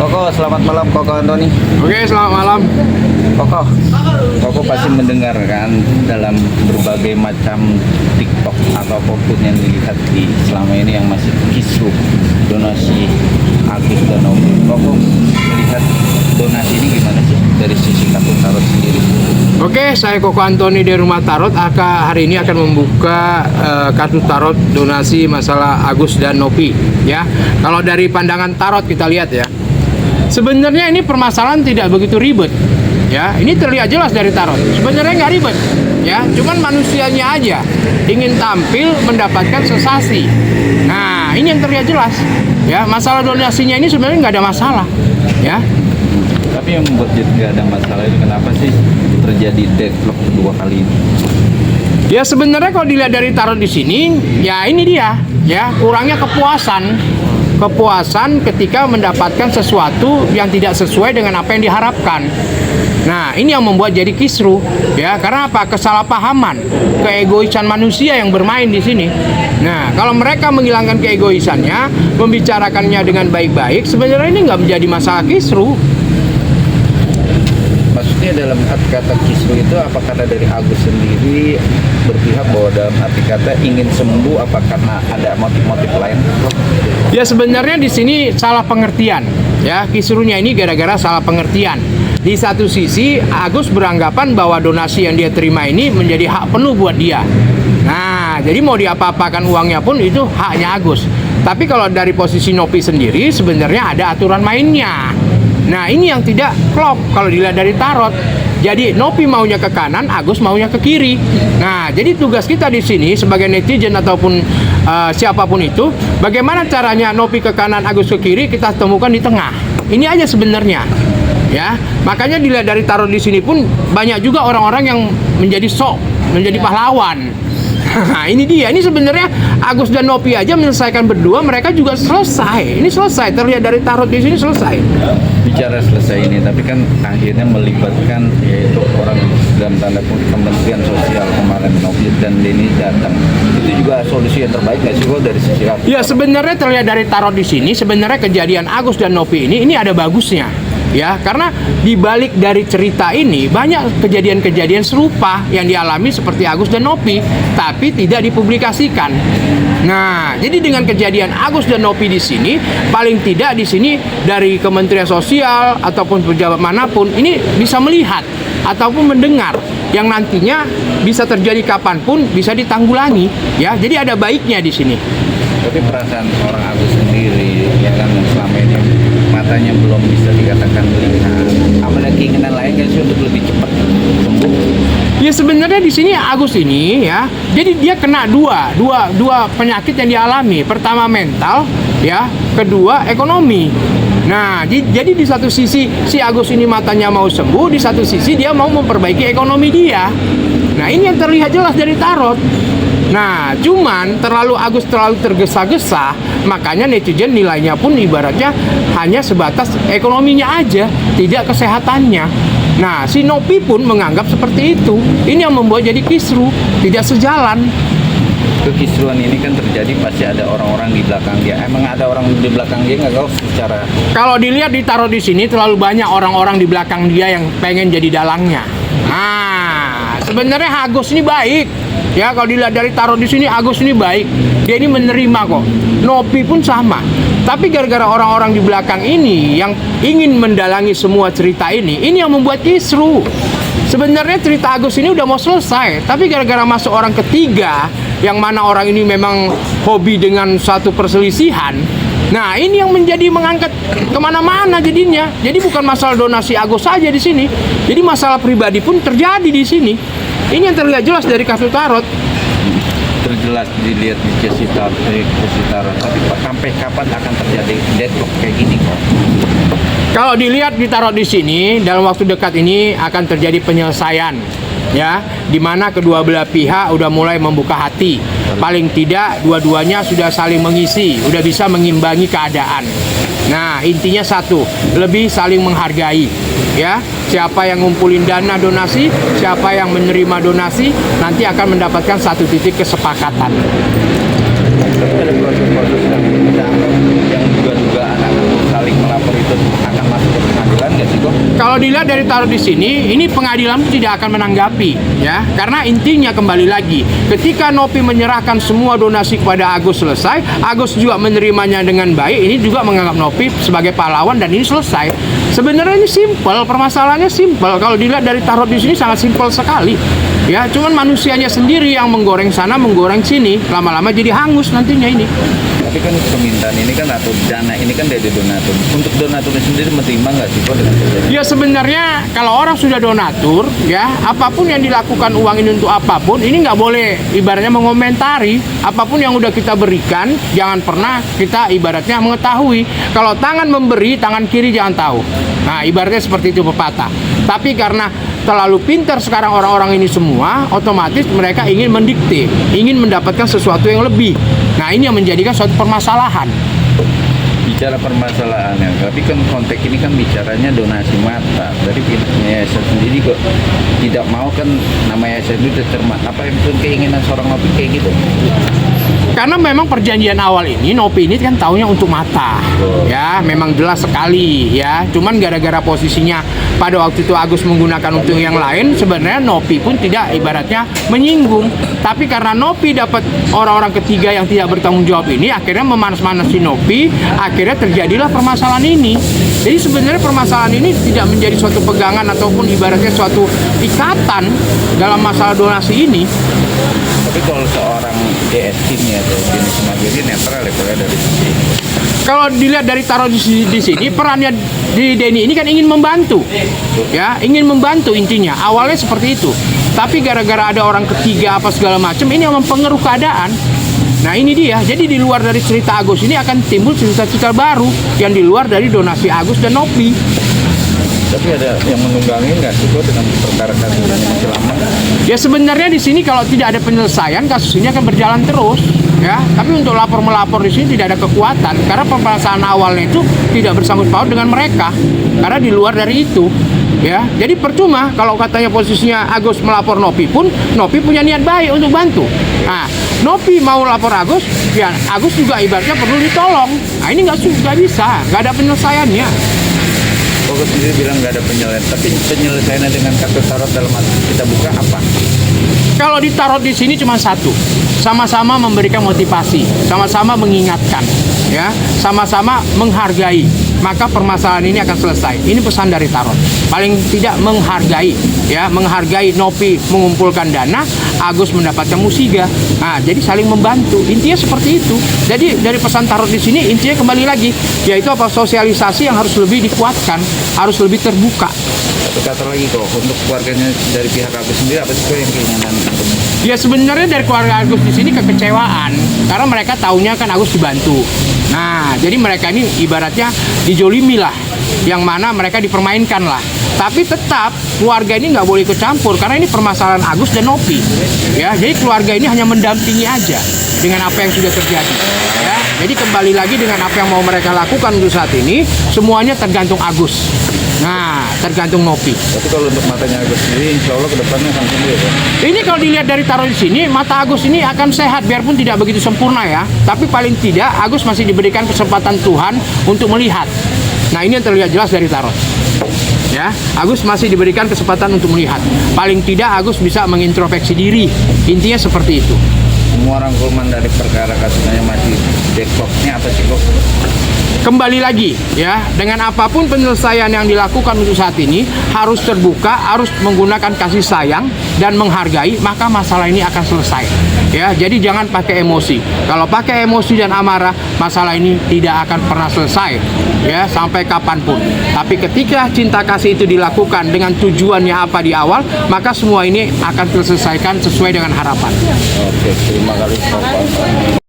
Koko, selamat malam Koko Antoni. Oke, selamat malam. Koko pasti mendengar kan dalam berbagai macam TikTok atau apapun yang dilihat di selama ini yang masih kisruh donasi Agus dan Nopi. Koko melihat donasi ini gimana sih dari sisi kartu tarot sendiri? Oke, saya Koko Antoni dari Rumah Tarot. Hari ini akan membuka kartu tarot donasi masalah Agus dan Nopi. Ya, kalau dari pandangan tarot kita lihat ya, sebenarnya ini permasalahan tidak begitu ribet. Ya, ini terlihat jelas dari tarot. Sebenarnya nggak ribet. Ya, cuman manusianya aja ingin tampil mendapatkan sensasi. Nah, ini yang terlihat jelas. Ya, masalah donasinya ini sebenarnya nggak ada masalah. Ya. Tapi yang membuat nggak ada masalah itu kenapa sih terjadi deadlock kedua kali ini? Ya sebenarnya kalau dilihat dari tarot di sini, ya ini dia, ya kurangnya kepuasan ketika mendapatkan sesuatu yang tidak sesuai dengan apa yang diharapkan. Nah, ini yang membuat jadi kisruh, ya karena apa? Kesalahpahaman, keegoisan manusia yang bermain di sini. Nah, kalau mereka menghilangkan keegoisannya, membicarakannya dengan baik-baik, sebenarnya ini nggak menjadi masalah kisruh. Maksudnya dalam arti kata kisruh itu apa karena dari Agus sendiri berpihak bahwa dalam arti kata ingin sembuh, apa karena ada motif-motif lain? Ya sebenarnya di sini salah pengertian. Ya, kisruhnya ini gara-gara salah pengertian. Di satu sisi Agus beranggapan bahwa donasi yang dia terima ini menjadi hak penuh buat dia. Nah, jadi mau diapa-apakan uangnya pun itu haknya Agus. Tapi kalau dari posisi Nopi sendiri sebenarnya ada aturan mainnya. Nah, ini yang tidak klop kalau dilihat dari tarot. Jadi Nopi maunya ke kanan, Agus maunya ke kiri. Nah, jadi tugas kita di sini sebagai netizen ataupun siapapun itu, bagaimana caranya Nopi ke kanan, Agus ke kiri, kita temukan di tengah. Ini aja sebenarnya. Ya, makanya dilihat dari tarot di sini pun banyak juga orang-orang yang menjadi menjadi pahlawan. Nah, ini dia. Ini sebenarnya Agus dan Nopi aja menyelesaikan berdua, mereka juga selesai. Ini selesai, terlihat dari tarot di sini selesai. Bicara selesai ini, tapi kan akhirnya melibatkan yaitu orang dalam tanda kutip Kementerian Sosial kemarin, Nopi dan Denny datang. Itu juga solusi yang terbaik nggak sih dari sisi aku? Ya sebenarnya terlihat dari tarot di sini, sebenarnya kejadian Agus dan Nopi ini ada bagusnya. Ya, karena di balik dari cerita ini banyak kejadian-kejadian serupa yang dialami seperti Agus dan Nopi, tapi tidak dipublikasikan. Nah, jadi dengan kejadian Agus dan Nopi di sini, paling tidak di sini dari Kementerian Sosial ataupun pejabat manapun ini bisa melihat ataupun mendengar yang nantinya bisa terjadi kapanpun bisa ditanggulangi. Ya, jadi ada baiknya di sini. Tapi perasaan orang Agus sendiri, ya kan selama ini matanya belum bisa dikatakan melihat. Ada keinginan lain kan sih untuk lebih cepat sembuh? Ya sebenarnya di sini Agus ini ya, jadi dia kena dua penyakit yang dialami. Pertama mental, ya, kedua ekonomi. Nah, jadi di satu sisi si Agus ini matanya mau sembuh, di satu sisi dia mau memperbaiki ekonomi dia. Nah, ini yang terlihat jelas dari tarot. Nah, cuman Agus terlalu tergesa-gesa, makanya netizen nilainya pun ibaratnya hanya sebatas ekonominya aja, tidak kesehatannya. Nah, si Nopi pun menganggap seperti itu. Ini yang membuat jadi kisruh, tidak sejalan. Kekisruhan ini kan terjadi pasti ada orang-orang di belakang dia. Emang ada orang di belakang dia nggak tahu secara... Kalau dilihat di tarot di sini terlalu banyak orang-orang di belakang dia yang pengen jadi dalangnya. Nah, sebenarnya Agus ini baik. Ya, kalau dilihat dari tarot di sini Agus ini baik. Dia ini menerima kok. Nopi pun sama. Tapi gara-gara orang-orang di belakang ini yang ingin mendalangi semua cerita ini yang membuat kisruh. Sebenarnya cerita Agus ini udah mau selesai, tapi gara-gara masuk orang ketiga yang mana orang ini memang hobi dengan satu perselisihan. Nah, ini yang menjadi mengangkat kemana-mana jadinya. Jadi bukan masalah donasi Agus saja di sini. Jadi masalah pribadi pun terjadi di sini. Ini yang terlihat jelas dari kartu tarot. Terjelas dilihat di Jesi Tarot. Tapi sampai kapan akan terjadi deadlock kayak gini kok? Kalau dilihat di tarot di sini, dalam waktu dekat ini akan terjadi penyelesaian. Ya, di mana kedua belah pihak udah mulai membuka hati. Paling tidak dua-duanya sudah saling mengisi, udah bisa mengimbangi keadaan. Nah, intinya satu, lebih saling menghargai. Ya, siapa yang ngumpulin dana donasi, siapa yang menerima donasi, nanti akan mendapatkan satu titik kesepakatan. Tapi ada proses-proses yang juga anak saling melapor itu akan Kalau dilihat dari taruh di sini, ini pengadilan tidak akan menanggapi, ya, karena intinya kembali lagi, ketika Nopi menyerahkan semua donasi kepada Agus selesai, Agus juga menerimanya dengan baik, ini juga menganggap Nopi sebagai pahlawan dan ini selesai. Sebenarnya ini simpel, permasalahannya simpel. Kalau dilihat dari taruh di sini sangat simpel sekali, ya. Cuman manusianya sendiri yang menggoreng sana, menggoreng sini, lama-lama jadi hangus nantinya ini. Tapi kan permintaan ini kan atau dana ini kan dari donatur. Untuk donaturnya sendiri menerima nggak sih kok dengan kejadian? Ya sebenarnya kalau orang sudah donatur, ya apapun yang dilakukan uang ini untuk apapun, ini nggak boleh ibaratnya mengomentari. Apapun yang udah kita berikan, jangan pernah kita ibaratnya mengetahui. Kalau tangan memberi, tangan kiri jangan tahu. Nah ibaratnya seperti itu pepatah. Tapi karena terlalu pintar sekarang orang-orang ini semua, otomatis mereka ingin mendikte, ingin mendapatkan sesuatu yang lebih. Nah ini yang menjadikan suatu permasalahan. Bicara permasalahannya, tapi kan konteks ini kan bicaranya donasi mata. Dari pihaknya yayasan sendiri kok tidak mau kan, nama yayasan itu tercermat. Apa yang pun keinginan seorang Nopi kayak gitu? Karena memang perjanjian awal ini Nopi ini kan taunya untuk mata, ya memang jelas sekali, ya. Cuman gara-gara posisinya pada waktu itu Agus menggunakan untuk yang lain, sebenarnya Nopi pun tidak ibaratnya menyinggung. Tapi karena Nopi dapat orang-orang ketiga yang tidak bertanggung jawab ini, akhirnya memanas-manasi Nopi, akhirnya terjadilah permasalahan ini. Jadi sebenarnya permasalahan ini tidak menjadi suatu pegangan ataupun ibaratnya suatu ikatan dalam masalah donasi ini. Tapi kalau seorang DS ini atau jenis semacam netral ya kalau dari sisi. Kalau dilihat dari taruh di sini, perannya di Denny ini kan ingin membantu, ya, ingin membantu intinya. Awalnya seperti itu, tapi gara-gara ada orang ketiga apa segala macam, ini yang mempengaruhi keadaan. Nah ini dia. Jadi di luar dari cerita Agus ini akan timbul cerita-cerita baru yang di luar dari donasi Agus dan Nopi. Tapi ada yang menunggangi nggak sih kok dengan perkara kasus ini masih lama? Ya sebenarnya di sini kalau tidak ada penyelesaian, kasus ini akan berjalan terus, ya. Tapi untuk lapor-melapor di sini tidak ada kekuatan karena permasalahan awalnya itu tidak bersangkut paut dengan mereka, karena di luar dari itu, ya. Jadi percuma kalau katanya posisinya Agus melapor Nopi pun, Nopi punya niat baik untuk bantu. Nah, Nopi mau lapor Agus, ya Agus juga ibaratnya perlu ditolong. Nah ini nggak bisa, nggak ada penyelesaiannya. Fokus sendiri bilang nggak ada penyelesaian, tapi penyelesaiannya dengan kartu tarot dalam arti kita buka apa? Kalau ditaruh di sini cuma satu, sama-sama memberikan motivasi, sama-sama mengingatkan, ya, sama-sama menghargai, maka permasalahan ini akan selesai. Ini pesan dari tarot. Paling tidak menghargai, ya, menghargai Nopi mengumpulkan dana, Agus mendapatkan musiga. Nah, jadi saling membantu. Intinya seperti itu. Jadi dari pesan tarot di sini intinya kembali lagi, yaitu apa, sosialisasi yang harus lebih dikuatkan, harus lebih terbuka. Satu kata lagi kok, untuk keluarganya dari pihak Agus sendiri apa sih kok yang keinginan? Ya sebenarnya dari keluarga Agus di sini kekecewaan karena mereka taunya kan Agus dibantu. Nah, jadi mereka ini ibaratnya dijolimi lah, yang mana mereka dipermainkan lah. Tapi tetap keluarga ini nggak boleh ikut campur karena ini permasalahan Agus dan Nopi. Ya, jadi keluarga ini hanya mendampingi aja dengan apa yang sudah terjadi. Ya, jadi kembali lagi dengan apa yang mau mereka lakukan untuk saat ini, semuanya tergantung Agus. Nah, tergantung Nopi. Tapi kalau untuk matanya Agus sendiri, insya Allah kedepannya akan sembuh ya, Pak? Ini kalau dilihat dari taruh di sini, mata Agus ini akan sehat biarpun tidak begitu sempurna ya. Tapi paling tidak Agus masih diberikan kesempatan Tuhan untuk melihat. Nah, ini yang terlihat jelas dari tarot. Ya, Agus masih diberikan kesempatan untuk melihat. Paling tidak Agus bisa mengintrospeksi diri. Intinya seperti itu. Semua rangkuman dari perkara kasusnya masih deadlocknya apa sih kok? Kembali lagi ya, dengan apapun penyelesaian yang dilakukan untuk saat ini harus terbuka, harus menggunakan kasih sayang dan menghargai, maka masalah ini akan selesai. Ya, jadi jangan pakai emosi. Kalau pakai emosi dan amarah, masalah ini tidak akan pernah selesai ya sampai kapanpun. Tapi ketika cinta kasih itu dilakukan dengan tujuannya apa di awal, maka semua ini akan terselesaikan sesuai dengan harapan. Oke, terima kasih Bapak.